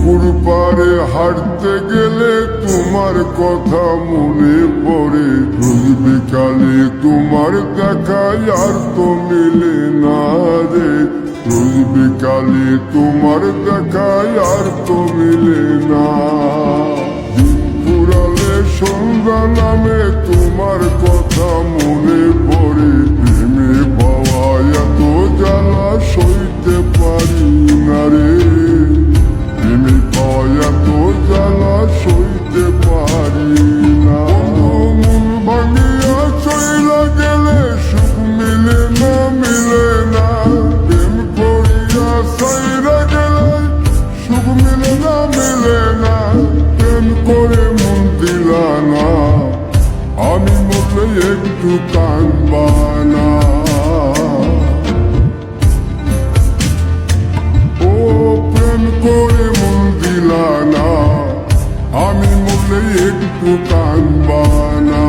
পুকুর পাড়ে হাঁটতে গেলে তোমার কথা মনে পড়ে। রোজ বিকালে তোমার দেখায় আর তো মিলে না রে। রোজ বিকালে তোমার দেখায় আর তো মিলে না। দিন ফুরালে সন্ধ্যা নামে তোমার কথা মনে পড়ে। প্রেমে পাওয়া এত জ্বালা সইতে পারি না রে। প্রেমে পাওয়া এত জ্বালা সইতে পারি না। মন ভাঙিয়া চইলা গেলে সুখ মিলে না, মিলে না। প্রেম করিয়া সাইরা গেলে সুখ মিলে না, মিলে না। প্রেম করে মন দিলা না, আমি মরলে একটু কাঁদবা না। ও প্রেম করে মন দিলা না, আমি মরলে একটু কাঁদবা না।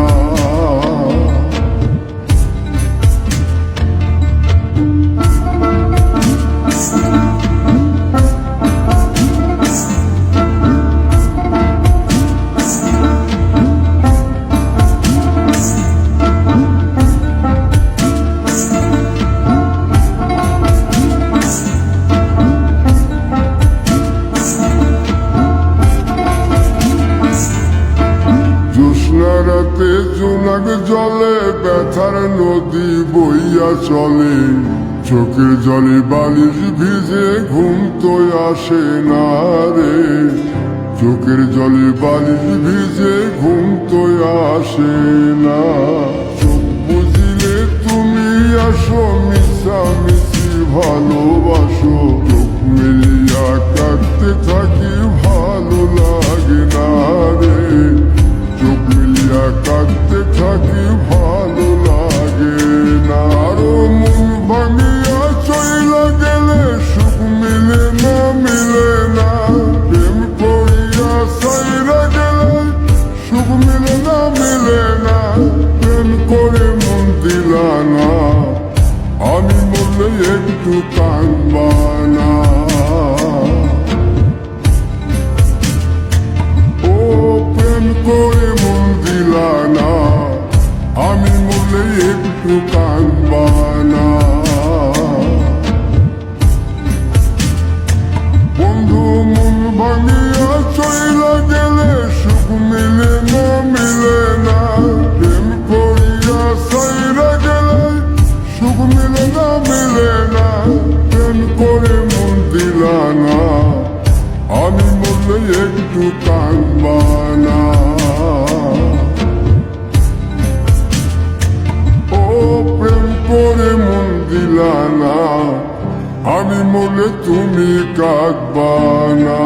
রাতে জোনাক জলে ব্যথার নদী বইয়া চলে। চোখের জলে বালিশ ভিজে ঘুম তো আসে না রে। চোখের জলে বালিশ ভিজে ঘুম তো আসে না। চোখ বুঝিলে তুমি আসো, মিশামিশি ভালোবাসো। চোখ মিলিয়া কাঁদতে থাকি, ভালো লাগে না রে। চোখ মিলিয়া কাঁদতে থাকি, ভালো লাগে না। আরো মন ভাঙিয়া চইলা গেলে সুখ মিলে না, মিলে না। প্রেম করিয়া সাইরা গেলে সুখ মিলে না, মিলে না। প্রেম করে মন দিলা না, আমি মরলে একটু কাঁদবা না। ও প্রেম করে মন দিলা না, আমি মরলে একটু কাঁদবা না। বন্ধু মন ভাঙিয়া চইলা গেলে সুখ মিলে না, মিলে না। প্রেম করিয়া সাইরা গেলে সুখ মিলে না, মিলে না। প্রেম করে মন দিলা না, আমি মরলে একটু কাঁদবা না। ও প্রেম করে মন দিলা না, আমি মরলে তুমি কাঁদবা না।